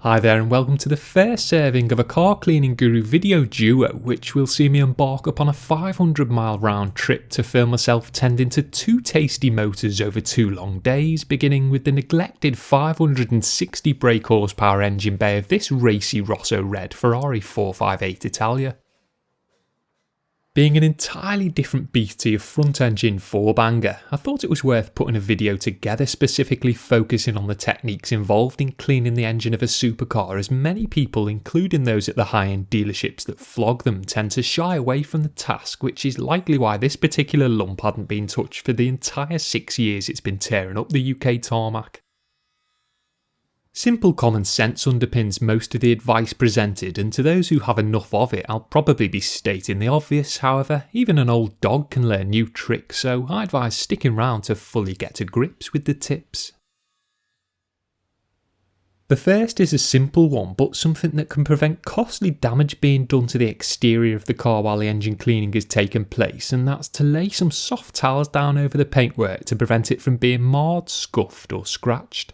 Hi there and welcome to the first serving of a car cleaning guru video duo, which will see me embark upon a 500-mile round trip to film myself tending to two tasty motors over 2 long days, beginning with the neglected 560 brake horsepower engine bay of this racy Rosso Red Ferrari 458 Italia. Being an entirely different beast to your front engine 4-banger, I thought it was worth putting a video together specifically focusing on the techniques involved in cleaning the engine of a supercar, as many people, including those at the high-end dealerships that flog them, tend to shy away from the task, which is likely why this particular lump hadn't been touched for the entire 6 years it's been tearing up the UK tarmac. Simple common sense underpins most of the advice presented, and to those who have enough of it, I'll probably be stating the obvious. However, even an old dog can learn new tricks, so I advise sticking around to fully get to grips with the tips. The first is a simple one, but something that can prevent costly damage being done to the exterior of the car while the engine cleaning is taking place, and that's to lay some soft towels down over the paintwork to prevent it from being marred, scuffed or scratched.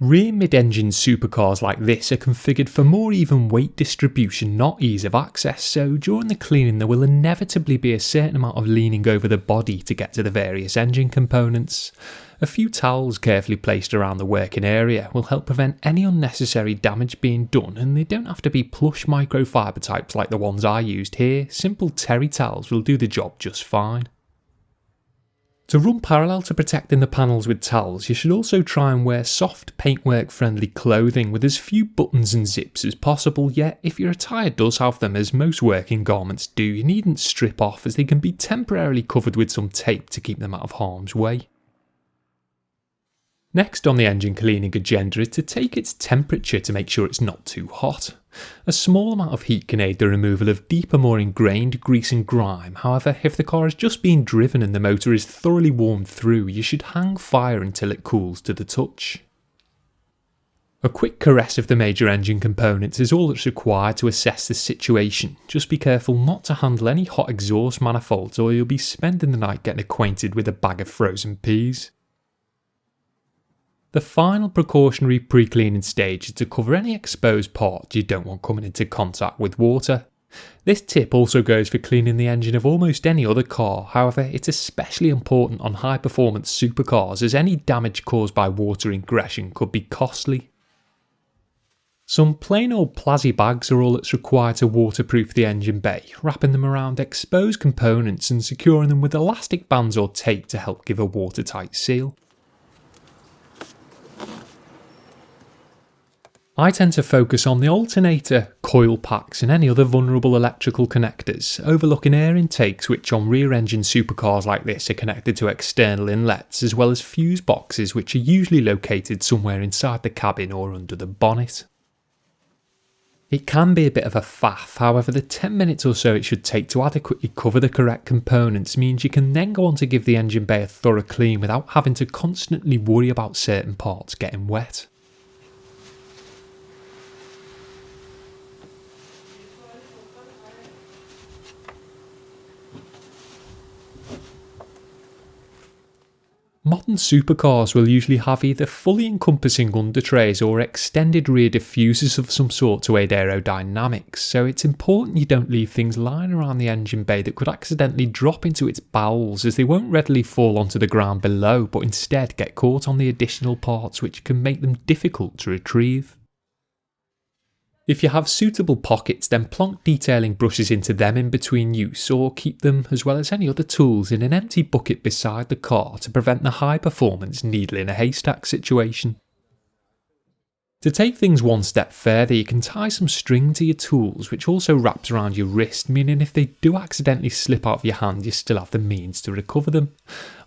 Rear mid-engine supercars like this are configured for more even weight distribution, not ease of access, so during the cleaning there will inevitably be a certain amount of leaning over the body to get to the various engine components. A few towels carefully placed around the working area will help prevent any unnecessary damage being done, and they don't have to be plush microfibre types like the ones I used here. Simple terry towels will do the job just fine. To run parallel to protecting the panels with towels, you should also try and wear soft paintwork friendly clothing with as few buttons and zips as possible, yet if your attire does have them, as most working garments do, you needn't strip off, as they can be temporarily covered with some tape to keep them out of harm's way. Next on the engine cleaning agenda is to take its temperature to make sure it's not too hot. A small amount of heat can aid the removal of deeper, more ingrained grease and grime. However, if the car is just being driven and the motor is thoroughly warmed through, you should hang fire until it cools to the touch. A quick caress of the major engine components is all that's required to assess the situation. Just be careful not to handle any hot exhaust manifolds, or you'll be spending the night getting acquainted with a bag of frozen peas. The final precautionary pre-cleaning stage is to cover any exposed parts you don't want coming into contact with water. This tip also goes for cleaning the engine of almost any other car, however it's especially important on high performance supercars, as any damage caused by water ingression could be costly. Some plain old plastic bags are all that's required to waterproof the engine bay, wrapping them around exposed components and securing them with elastic bands or tape to help give a watertight seal. I tend to focus on the alternator, coil packs and any other vulnerable electrical connectors, overlooking air intakes which on rear engine supercars like this are connected to external inlets, as well as fuse boxes which are usually located somewhere inside the cabin or under the bonnet. It can be a bit of a faff, however the 10 minutes or so it should take to adequately cover the correct components means you can then go on to give the engine bay a thorough clean without having to constantly worry about certain parts getting wet. Modern supercars will usually have either fully encompassing undertrays or extended rear diffusers of some sort to aid aerodynamics, so it's important you don't leave things lying around the engine bay that could accidentally drop into its bowels, as they won't readily fall onto the ground below but instead get caught on the additional parts, which can make them difficult to retrieve. If you have suitable pockets, then plonk detailing brushes into them in between use, or keep them, as well as any other tools, in an empty bucket beside the car to prevent the high performance needle in a haystack situation. To take things one step further, you can tie some string to your tools, which also wraps around your wrist, meaning if they do accidentally slip out of your hand, you still have the means to recover them.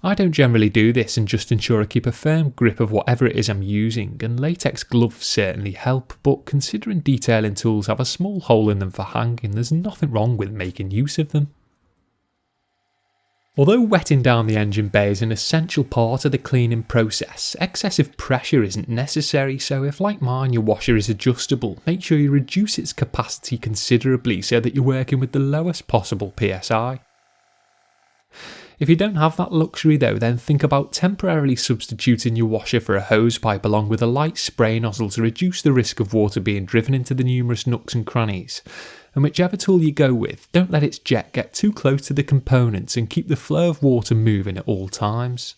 I don't generally do this and just ensure I keep a firm grip of whatever it is I'm using, and latex gloves certainly help, but considering detailing tools have a small hole in them for hanging, there's nothing wrong with making use of them. Although wetting down the engine bay is an essential part of the cleaning process, excessive pressure isn't necessary, so if like mine your washer is adjustable, make sure you reduce its capacity considerably so that you're working with the lowest possible PSI. If you don't have that luxury though, then think about temporarily substituting your washer for a hose pipe along with a light spray nozzle to reduce the risk of water being driven into the numerous nooks and crannies. And whichever tool you go with, don't let its jet get too close to the components and keep the flow of water moving at all times.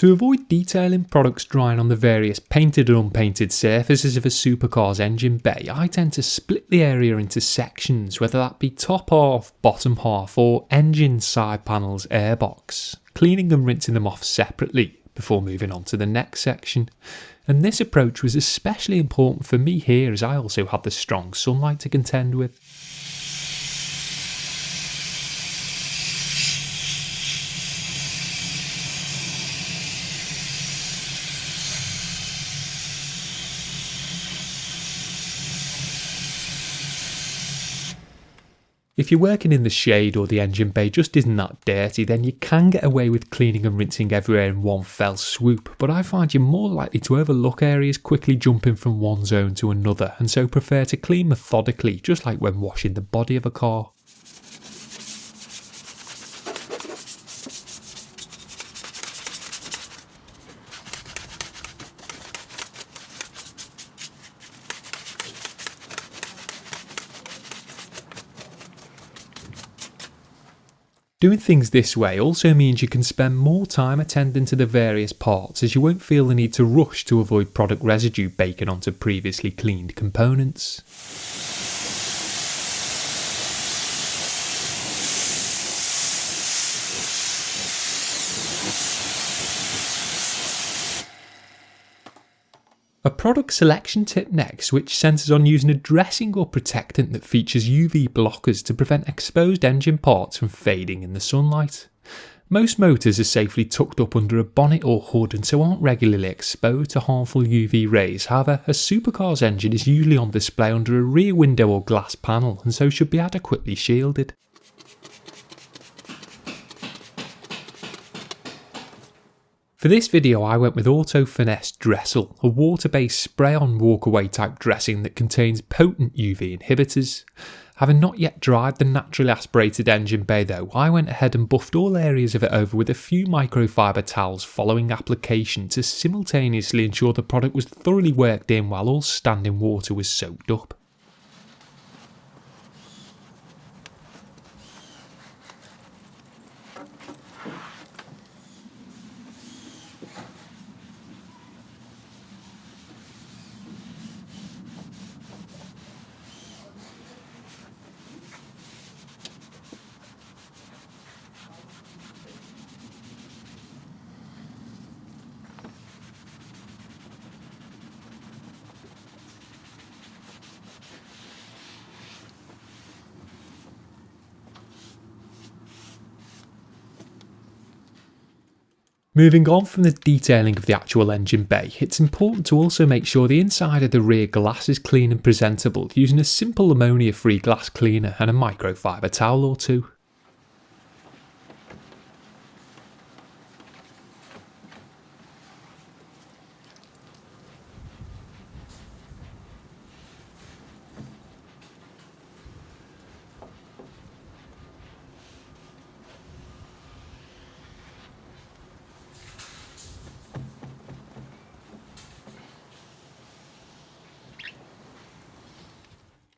To avoid detailing products drying on the various painted and unpainted surfaces of a supercar's engine bay, I tend to split the area into sections, whether that be top half, bottom half, or engine, side panels, airbox, cleaning and rinsing them off separately before moving on to the next section. And this approach was especially important for me here, as I also had the strong sunlight to contend with. If you're working in the shade or the engine bay just isn't that dirty, then you can get away with cleaning and rinsing everywhere in one fell swoop, but I find you're more likely to overlook areas quickly jumping from one zone to another, and so prefer to clean methodically, just like when washing the body of a car. Doing things this way also means you can spend more time attending to the various parts, as you won't feel the need to rush to avoid product residue baking onto previously cleaned components. A product selection tip next, which centres on using a dressing or protectant that features UV blockers to prevent exposed engine parts from fading in the sunlight. Most motors are safely tucked up under a bonnet or hood and so aren't regularly exposed to harmful UV rays. However, a supercar's engine is usually on display under a rear window or glass panel and so should be adequately shielded. For this video I went with Finesse Dressle, a water-based spray-on walk-away type dressing that contains potent UV inhibitors. Having not yet dried the naturally aspirated engine bay though, I went ahead and buffed all areas of it over with a few microfibre towels following application to simultaneously ensure the product was thoroughly worked in while all standing water was soaked up. Moving on from the detailing of the actual engine bay, it's important to also make sure the inside of the rear glass is clean and presentable using a simple ammonia-free glass cleaner and a microfibre towel or two.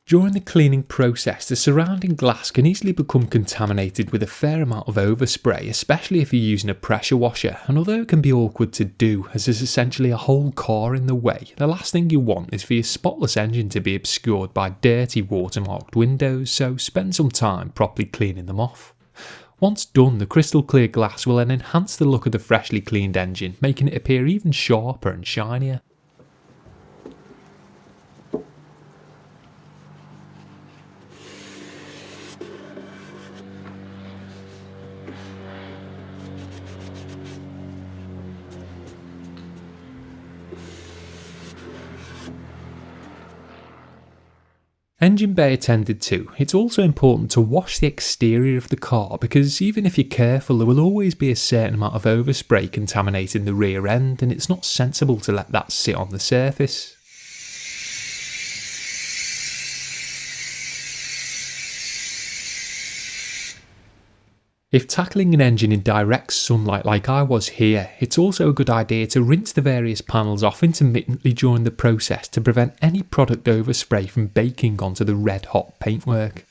During the cleaning process, the surrounding glass can easily become contaminated with a fair amount of overspray, especially if you're using a pressure washer, and although it can be awkward to do as there's essentially a whole car in the way, the last thing you want is for your spotless engine to be obscured by dirty watermarked windows, so spend some time properly cleaning them off. Once done, the crystal clear glass will then enhance the look of the freshly cleaned engine, making it appear even sharper and shinier. Engine bay attended to, it's also important to wash the exterior of the car because even if you're careful there will always be a certain amount of overspray contaminating the rear end and it's not sensible to let that sit on the surface. If tackling an engine in direct sunlight like I was here, it's also a good idea to rinse the various panels off intermittently during the process to prevent any product overspray from baking onto the red hot paintwork.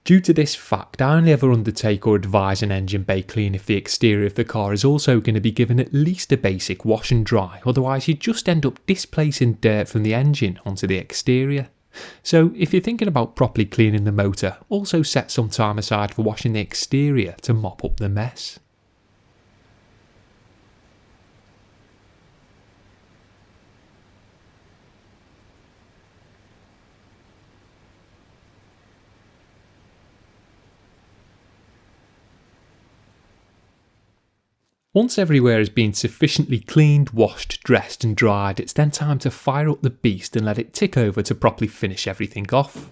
Due to this fact, I only ever undertake or advise an engine bay clean if the exterior of the car is also going to be given at least a basic wash and dry, otherwise you just end up displacing dirt from the engine onto the exterior. So if you're thinking about properly cleaning the motor, also set some time aside for washing the exterior to mop up the mess. Once everywhere has been sufficiently cleaned, washed, dressed and dried, it's then time to fire up the beast and let it tick over to properly finish everything off.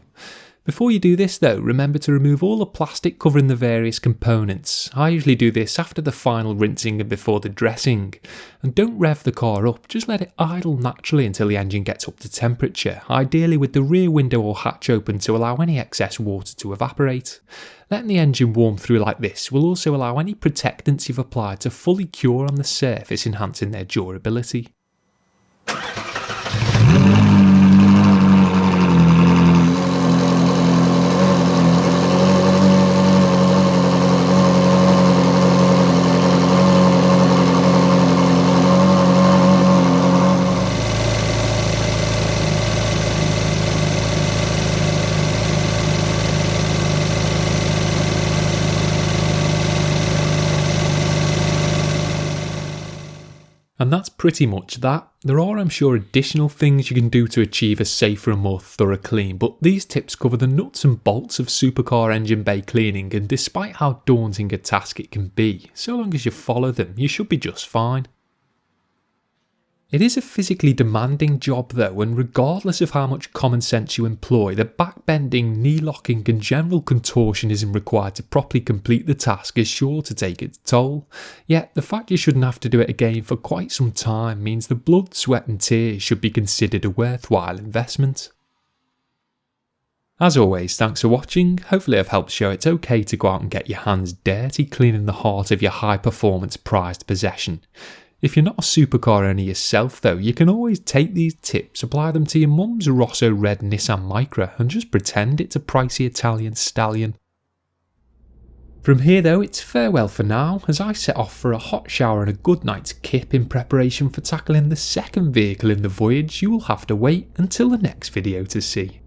Before you do this though, remember to remove all the plastic covering the various components. I usually do this after the final rinsing and before the dressing. And don't rev the car up, just let it idle naturally until the engine gets up to temperature, ideally with the rear window or hatch open to allow any excess water to evaporate. Letting the engine warm through like this will also allow any protectants you've applied to fully cure on the surface, enhancing their durability. And that's pretty much that. There are, I'm sure, additional things you can do to achieve a safer and more thorough clean, but these tips cover the nuts and bolts of supercar engine bay cleaning, and despite how daunting a task it can be, so long as you follow them, you should be just fine. It is a physically demanding job though, and regardless of how much common sense you employ, the backbending, knee-locking and general contortionism required to properly complete the task is sure to take its toll. Yet, the fact you shouldn't have to do it again for quite some time means the blood, sweat and tears should be considered a worthwhile investment. As always, thanks for watching. Hopefully I've helped show it's okay to go out and get your hands dirty cleaning the heart of your high-performance prized possession. If you're not a supercar owner yourself though, you can always take these tips, apply them to your mum's Rosso Red Nissan Micra and just pretend it's a pricey Italian stallion. From here though, it's farewell for now as I set off for a hot shower and a good night's kip in preparation for tackling the second vehicle in the voyage you will have to wait until the next video to see.